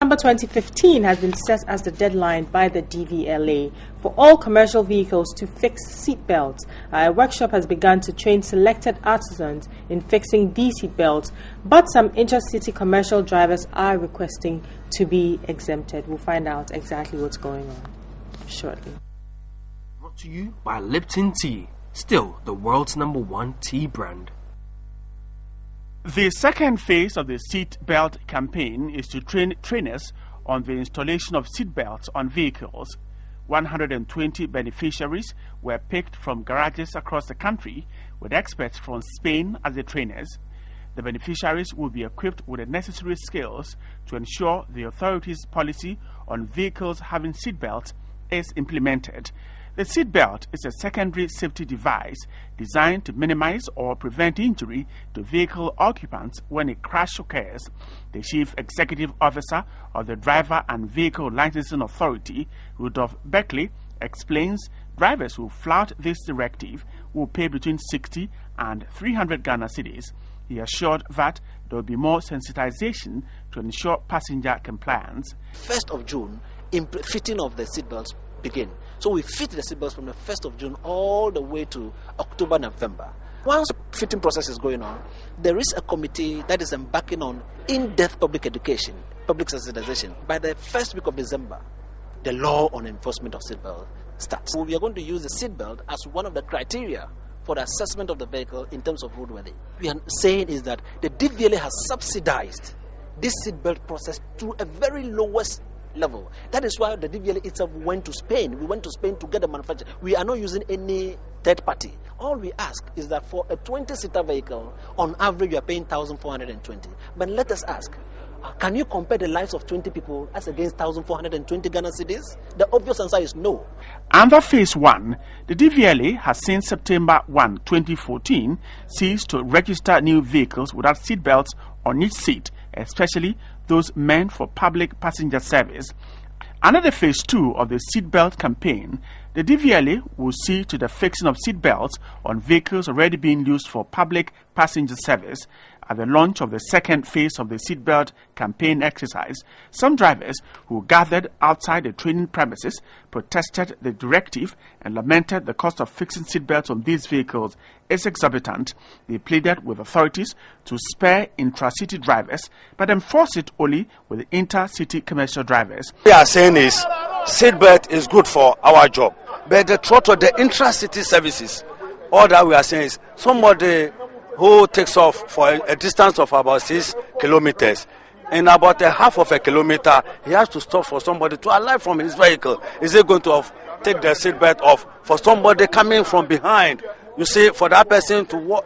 December 2015 has been set as the deadline by the DVLA for all commercial vehicles to fix seatbelts. A workshop has begun to train selected artisans in fixing these seatbelts, but some intercity commercial drivers are requesting to be exempted. We'll find out exactly what's going on shortly. Brought to you by Lipton Tea, still the world's #1 tea brand. The second phase of the seatbelt campaign is to train trainers on the installation of seatbelts on vehicles. 120 beneficiaries were picked from garages across the country, with experts from Spain as the trainers. The beneficiaries will be equipped with the necessary skills to ensure the authorities' policy on vehicles having seatbelts is implemented. The seatbelt is a secondary safety device designed to minimize or prevent injury to vehicle occupants when a crash occurs. The Chief Executive Officer of the Driver and Vehicle Licensing Authority, Rudolph Beckley, explains drivers who flout this directive will pay between 60 and 300 Ghana cedis. He assured that there will be more sensitization to ensure passenger compliance. 1st of June, fitting of the seatbelts begin. So we fit the seatbelts from the 1st of June all the way to October, November. Once the fitting process is going on, there is a committee that is embarking on in-depth public education, public sensitization. By the first week of December, the law on enforcement of seatbelt starts. So we are going to use the seatbelt as one of the criteria for the assessment of the vehicle in terms of roadworthy. We are saying is that the DVLA has subsidized this seatbelt process to a very lowest level. That is why the DVLA itself went to Spain. We went to Spain to get the manufacturer. We are not using any third party. All we ask is that for a 20-seater vehicle, on average, you are paying 1,420. But let us ask, can you compare the lives of 20 people as against 1,420 Ghana cedis? The obvious answer is no. Under Phase 1, the DVLA has since September 1, 2014, ceased to register new vehicles without seatbelts on each seat, especially those meant for public passenger service. Under the Phase 2 of the seatbelt campaign, the DVLA will see to the fixing of seatbelts on vehicles already being used for public passenger service. At the launch of the second phase of the seatbelt campaign exercise, some drivers who gathered outside the training premises protested the directive and lamented the cost of fixing seatbelts on these vehicles is exorbitant. They pleaded with authorities to spare intra-city drivers, but enforce it only with intercity commercial drivers. What we are saying is seatbelt is good for our job, but the throttle, the intra-city services, all that we are saying is somebody who takes off for a distance of about 6 kilometers. In about a half of a kilometer, he has to stop for somebody to alight from his vehicle. Is he going to take the seatbelt off for somebody coming from behind? You see, for that person to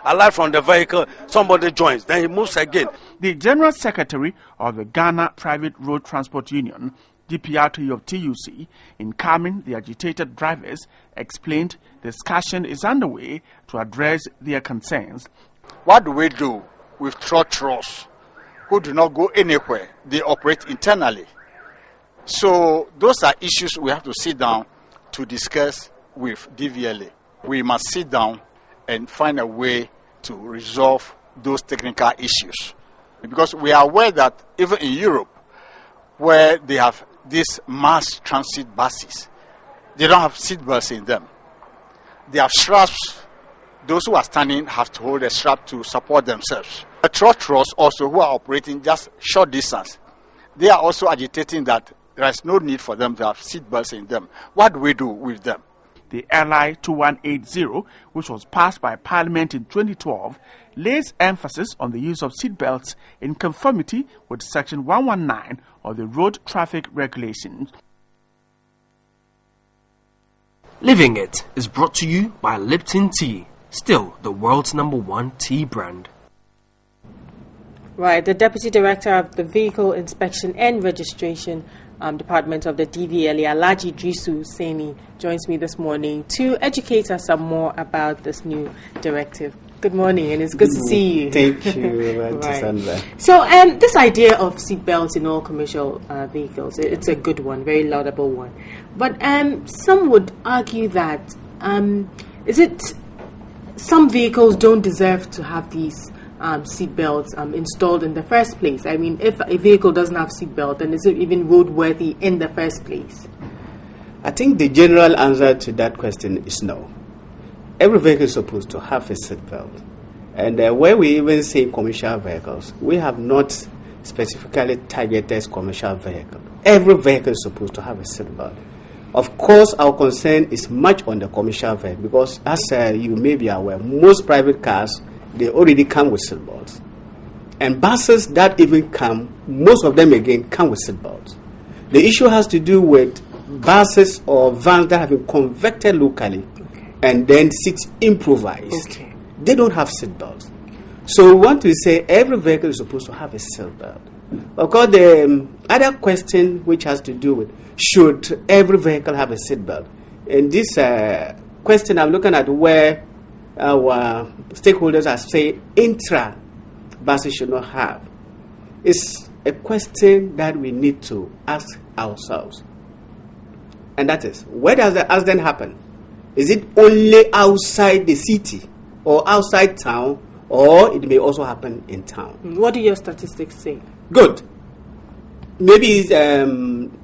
alight from the vehicle, somebody joins, then he moves again. The General Secretary of the Ghana Private Road Transport Union, DPRT of TUC, in calming the agitated drivers, explained discussion is underway to address their concerns. What do we do with throttles who do not go anywhere? They operate internally. So those are issues we have to sit down to discuss with DVLA. We must sit down and find a way to resolve those technical issues. Because we are aware that even in Europe, where they have these mass transit buses, they don't have seatbelts in them. They have straps. Those who are standing have to hold a strap to support themselves. The throttles also, who are operating just short distance, they are also agitating that there is no need for them to have seatbelts in them. What do we do with them? The LI 2180, which was passed by Parliament in 2012, lays emphasis on the use of seatbelts in conformity with Section 119 of the Road Traffic Regulations. Living It is brought to you by Lipton Tea, still the world's #1 tea brand. Right, the Deputy Director of the Vehicle Inspection and Registration Department of the DVLA, Alhaji Drisu Seni, joins me this morning to educate us some more about this new directive. Good morning, and it's good to see you. Thank you, right. So, this idea of seatbelts in all commercial vehicles, it's a good one, very laudable one. But some would argue that some vehicles don't deserve to have these seat belts installed in the first place? I mean, if a vehicle doesn't have seat belt, then is it even roadworthy in the first place? I think the general answer to that question is no. Every vehicle is supposed to have a seat belt. And where we even say commercial vehicles, we have not specifically targeted commercial vehicle. Every vehicle is supposed to have a seat belt. Of course, our concern is much on the commercial vehicle because, as you may be aware, most private cars, they already come with seat belts. And buses that even come, most of them again come with seat belts. The issue has to do with buses or vans that have been converted locally and then seats improvised. They don't have seat belts. So we want to say every vehicle is supposed to have a seat belt. Of course, the other question which has to do with should every vehicle have a seat belt? In this question, I'm looking at where our stakeholders are saying intra buses should not have. It's a question that we need to ask ourselves. And that is, where does the accident happen? Is it only outside the city or outside town, or it may also happen in town? What do your statistics say? Good. Maybe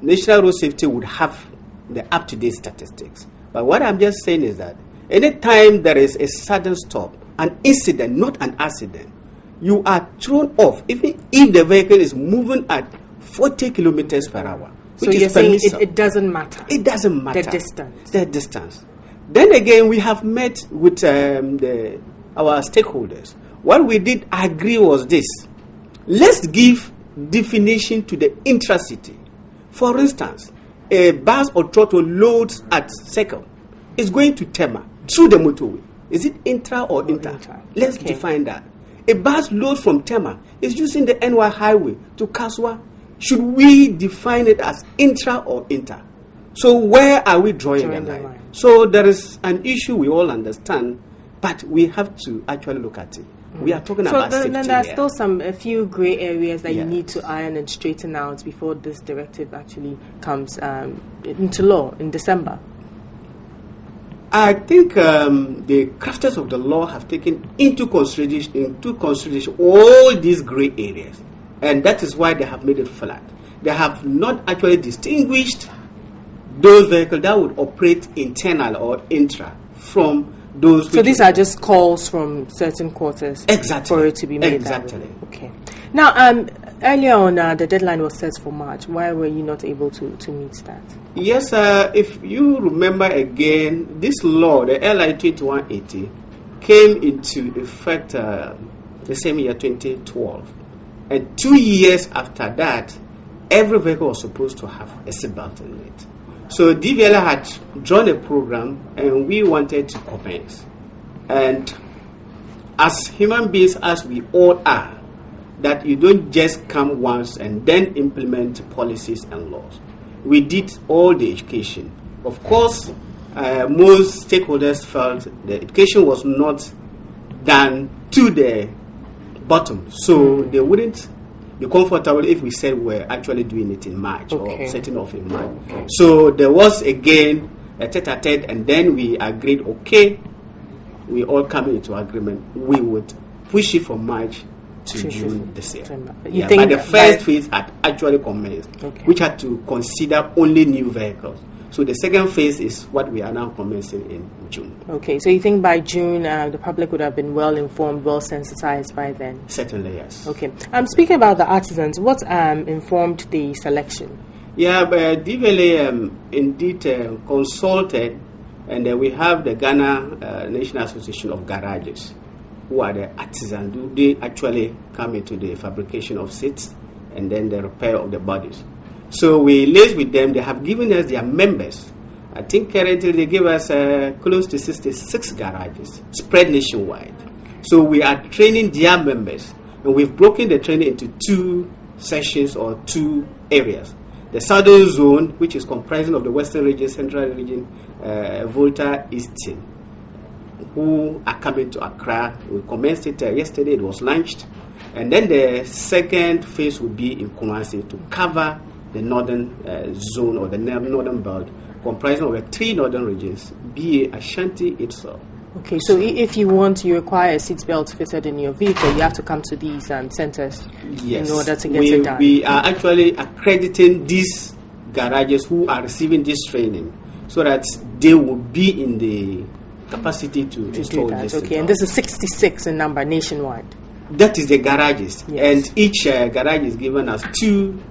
National Road Safety would have the up-to-date statistics. But what I'm just saying is that anytime there is a sudden stop, an incident, not an accident, you are thrown off, even if the vehicle is moving at 40 kilometers per hour. So you're saying it doesn't matter? It doesn't matter. The distance. Then again, we have met with our stakeholders. What we did agree was this. Let's give definition to the intracity. For instance, a bus or throttle loads at Circle is going to Tema through the motorway. Is it intra or inter? Let's define that. A bus loads from Tema is using the NY highway to Kaswa. Should we define it as intra or inter? So where are we drawing the line? So there is an issue we all understand, but we have to actually look at it. We are talking about safety. So then there's still a few grey areas that you need to iron and straighten out before this directive actually comes into law in December. I think the crafters of the law have taken into consideration all these grey areas, and that is why they have made it flat. They have not actually distinguished those vehicles that would operate internal or intra from those. So these are just calls from certain quarters for it to be made. Exactly. That way. Okay. Now, earlier on, the deadline was set for March. Why were you not able to meet that? Yes, if you remember again, this law, the LI 2180, came into effect the same year, 2012. And 2 years after that, every vehicle was supposed to have a seatbelt in it. So DVLA had drawn a program, and we wanted to commence. And as human beings, as we all are, that you don't just come once and then implement policies and laws. We did all the education. Of course, most stakeholders felt the education was not done to the bottom, so they wouldn't be comfortable if we said we're actually doing it in March or setting off in March. So there was again a tete-a-tete, and then we agreed, we all come into agreement, we would push it from March to June this year. But the first phase had actually commenced, which had to consider only new vehicles. So the second phase is what we are now commencing in June. Okay, so you think by June the public would have been well informed, well sensitized by then? Certainly, yes. Okay. Speaking about the artisans, what informed the selection? Yeah, but DVLA indeed consulted, and we have the Ghana National Association of Garages, who are the artisans. They actually come into the fabrication of seats and then the repair of the bodies. So we liaised with them. They have given us their members. I think currently they give us close to 66 garages spread nationwide. So we are training their members, and we've broken the training into 2 sessions or 2 areas. The Southern Zone, which is comprising of the Western region, Central region, Volta, Eastern, who are coming to Accra. We commenced it yesterday. It was launched. And then the second phase will be in Kumasi to cover the northern zone or the northern belt, comprising of the 3 northern regions, be Ashanti itself, Okay, so if you require a seatbelt fitted in your vehicle, you have to come to these centers in order to get it done. We are actually accrediting these garages who are receiving this training so that they will be in the capacity to install this. Okay, and this is 66 in number nationwide. That is the garages, yes. And each garage is given us 2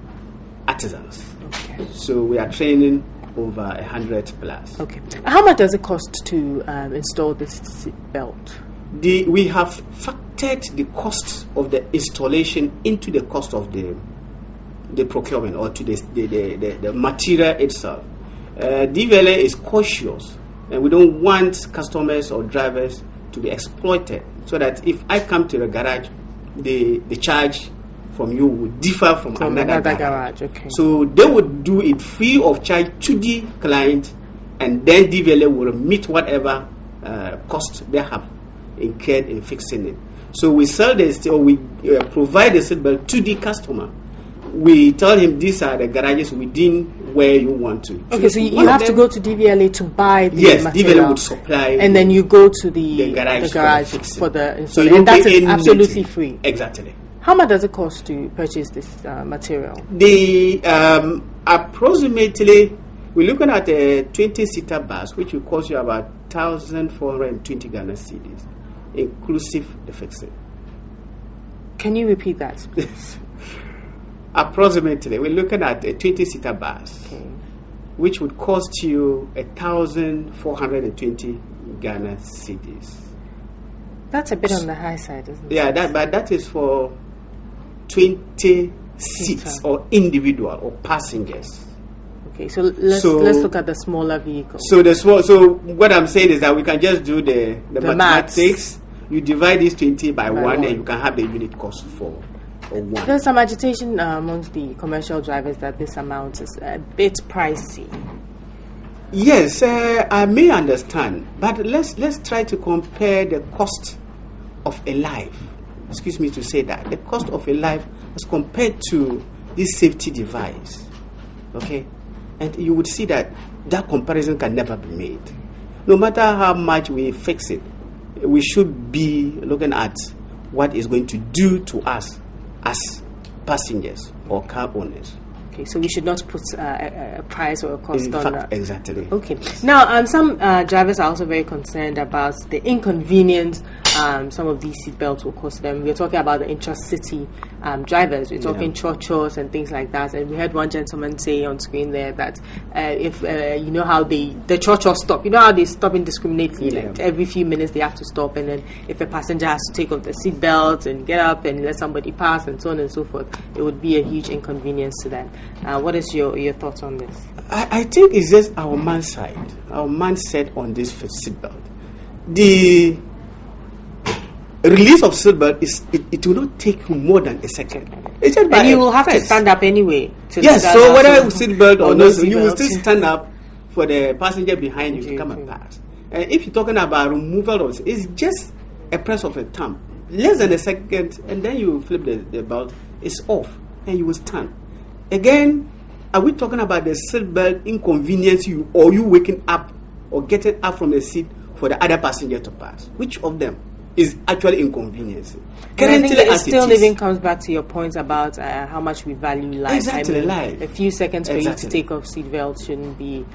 artisans. Okay. So we are training over 100 plus. Okay. How much does it cost to install this seat belt? We have factored the cost of the installation into the cost of the procurement or to the material itself. DVLA is cautious, and we don't want customers or drivers to be exploited, so that if I come to the garage, the charge from you would differ from another garage. Okay. So they would do it free of charge to the client, and then DVLA will meet whatever cost they have incurred in fixing it. So we sell this, or we provide the seatbelt to the customer. We tell him these are the garages within where you want to. Okay, so you have to go to DVLA to buy the material. Yes, DVLA would supply. And then you go to the garage for the installation. And that is absolutely free. Exactly. How much does it cost to purchase this material? The approximately, we're looking at a 20-seater bus, which will cost you about 1,420 Ghana cedis, inclusive the fixing. Can you repeat that, please? Approximately, we're looking at a 20-seater bus, okay, which would cost you 1,420 Ghana cedis. That's a bit on the high side, isn't it? Yeah, but that is for 20 seats or individual or passengers. Okay, so let's look at the smaller vehicle. So what I'm saying is that we can just do the mathematics. You divide this 20 by 1 and you can have the unit cost for 1. There's some agitation amongst the commercial drivers that this amount is a bit pricey. Yes, I may understand, but let's try to compare the cost of a life. Excuse me to say that. The cost of a life as compared to this safety device. Okay? And you would see that comparison can never be made. No matter how much we fix it, we should be looking at what it's going to do to us as passengers or car owners. Okay, so we should not put a price or a cost on that. Exactly. Okay. Now, some drivers are also very concerned about the inconvenience some of these seatbelts will cause them. We're talking about the intracity drivers. We're talking churches and things like that. And we heard one gentleman say on screen there that if you know how the churches stop, you know how they stop indiscriminately, like every few minutes they have to stop, and then if a passenger has to take off the seatbelt and get up and let somebody pass and so on and so forth, it would be a huge inconvenience to them. What is your thoughts on this? I think it's just our mindset on this seatbelt. The release of seatbelt it will not take more than a second. It's just and you will have to stand up anyway. Yes, so whether seatbelt or no, you will still stand up for the passenger behind you to come and pass. And if you're talking about removal of it's just a press of a thumb, less than a second, and then you flip the belt. It's off, and you will stand. Again, are we talking about the seatbelt inconvenience you, or you waking up or getting up from the seat for the other passenger to pass? Which of them is actually inconveniencing? Currently, I think it still even comes back to your points about how much we value life. Exactly, life. A few seconds for you to take off seatbelt shouldn't be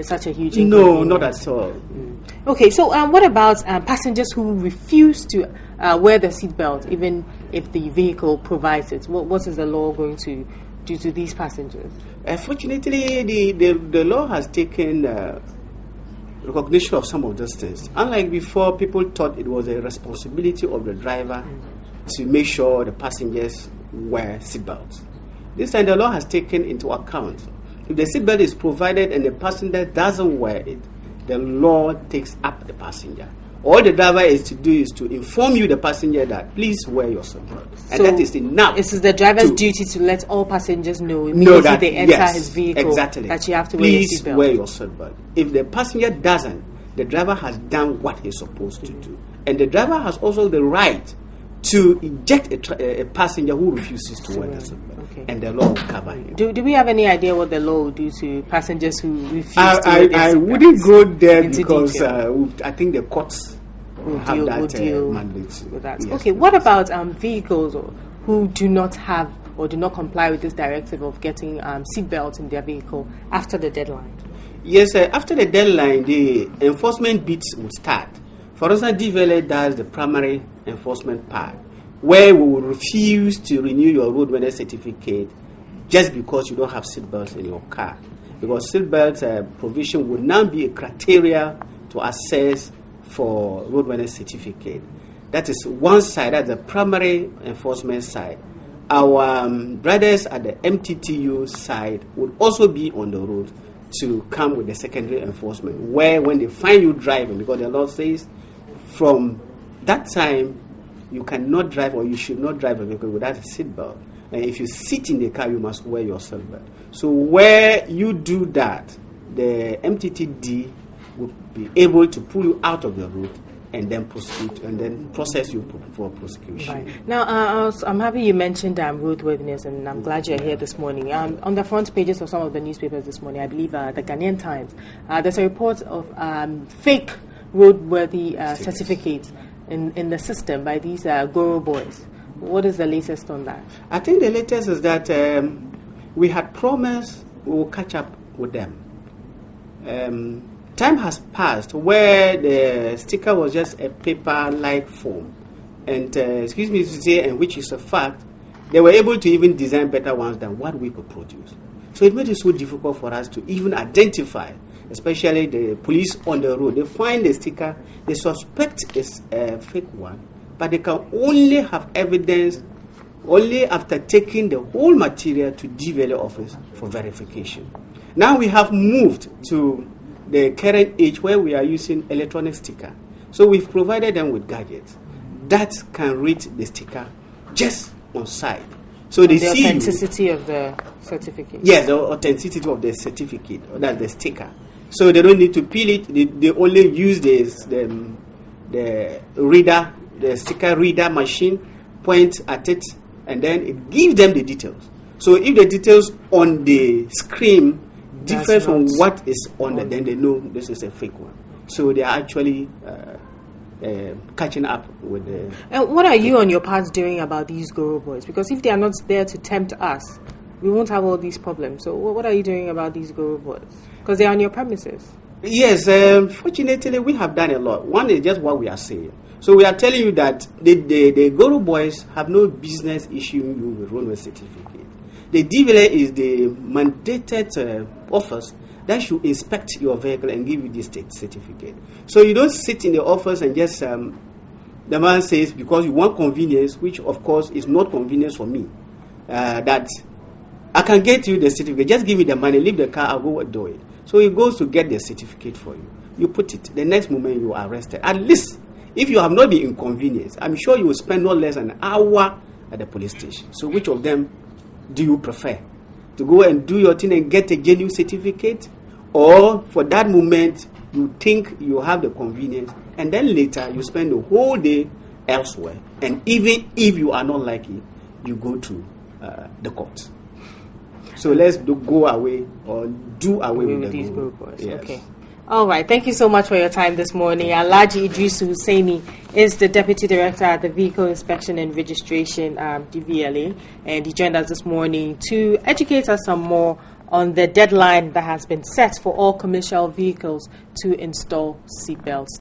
such a huge inconvenience. No, not at all. Okay, so what about passengers who refuse to wear the seatbelt even if the vehicle provides it? What is the law going to do to these passengers? Fortunately, the law has taken recognition of some of those things. Unlike before, people thought it was a responsibility of the driver to make sure the passengers wear seatbelts. This time, the law has taken into account if the seatbelt is provided and the passenger doesn't wear it, the law takes up the passenger. All the driver is to do is to inform you, the passenger, that please wear your seatbelt. And that is enough. It is the driver's duty to let all passengers know immediately that they enter his vehicle that you have to wear your seatbelt. Please wear your seatbelt. If the passenger doesn't, the driver has done what he's supposed to do. And the driver has also the right to eject a passenger who refuses to wear the seatbelt. Okay. And the law will cover him. Do we have any idea what the law will do to passengers who refuse to wear the seatbelt? I wouldn't go there because I think the courts will deal mandate with that. Yes, okay, what about vehicles who do not have or do not comply with this directive of getting seatbelts in their vehicle after the deadline? Yes, after the deadline, the enforcement bits will start. For instance, DVLA does the primary enforcement part, where we will refuse to renew your roadworthiness certificate just because you don't have seatbelts in your car. Because seatbelt provision would now be a criteria to assess for roadworthiness certificate. That is one side, that's the primary enforcement side. Our brothers at the MTTU side would also be on the road to come with the secondary enforcement, where when they find you driving, because the law says from that time you cannot drive or you should not drive a vehicle without a seatbelt. And if you sit in the car, you must wear your seatbelt. So where you do that, the MTTD will be able to pull you out of the road and then prosecute and then process you for prosecution. Right. Now, I'm happy you mentioned roadworthiness, and I'm glad you're here this morning. On the front pages of some of the newspapers this morning, I believe the Ghanaian Times, there's a report of fake roadworthy certificates in the system by these Goro boys. What is the latest on that? I think the latest is that we had promised we will catch up with them. Time has passed where the sticker was just a paper-like form, and excuse me to say, and which is a fact, they were able to even design better ones than what we could produce. So it made it so difficult for us to even identify, especially the police on the road. They find the sticker, they suspect it's a fake one, but they can only have evidence only after taking the whole material to DVLA office for verification. Now we have moved to the current age where we are using electronic sticker. So we've provided them with gadgets that can read the sticker just on site. So they see the authenticity of the certificate. Yes, the authenticity of the certificate, or that's the sticker. So they don't need to peel it. They only use the reader, the sticker reader machine, point at it, and then it gives them the details. So if the details on the screen differs from what is on the, then they know this is a fake one. So they are actually catching up with the... And what are you on your part doing about these Goro boys? Because if they are not there to tempt us, we won't have all these problems. So what are you doing about these Goro boys? Because they are on your premises. Yes, fortunately we have done a lot. One is just what we are saying. So we are telling you that the Goro boys have no business issuing you with roadworthiness certificate. The DVLA is the mandated office that should inspect your vehicle and give you this certificate. So you don't sit in the office and just, the man says, because you want convenience, which of course is not convenience for me, that I can get you the certificate, just give me the money, leave the car, I'll go do it. So he goes to get the certificate for you. You put it, the next moment you are arrested. At least, if you have not been inconvenienced, I'm sure you will spend no less than an hour at the police station. So which of them do you prefer? To go and do your thing and get a genuine certificate? Or for that moment, you think you have the convenience, and then later you spend the whole day elsewhere. And even if you are not like it, you go to the court. So let's go away or do away with these Goro boys. Yes. Okay. All right. Thank you so much for your time this morning. Alhaji Idrisu Hussaini is the Deputy Director at the Vehicle Inspection and Registration, DVLA, and he joined us this morning to educate us some more on the deadline that has been set for all commercial vehicles to install seatbelts.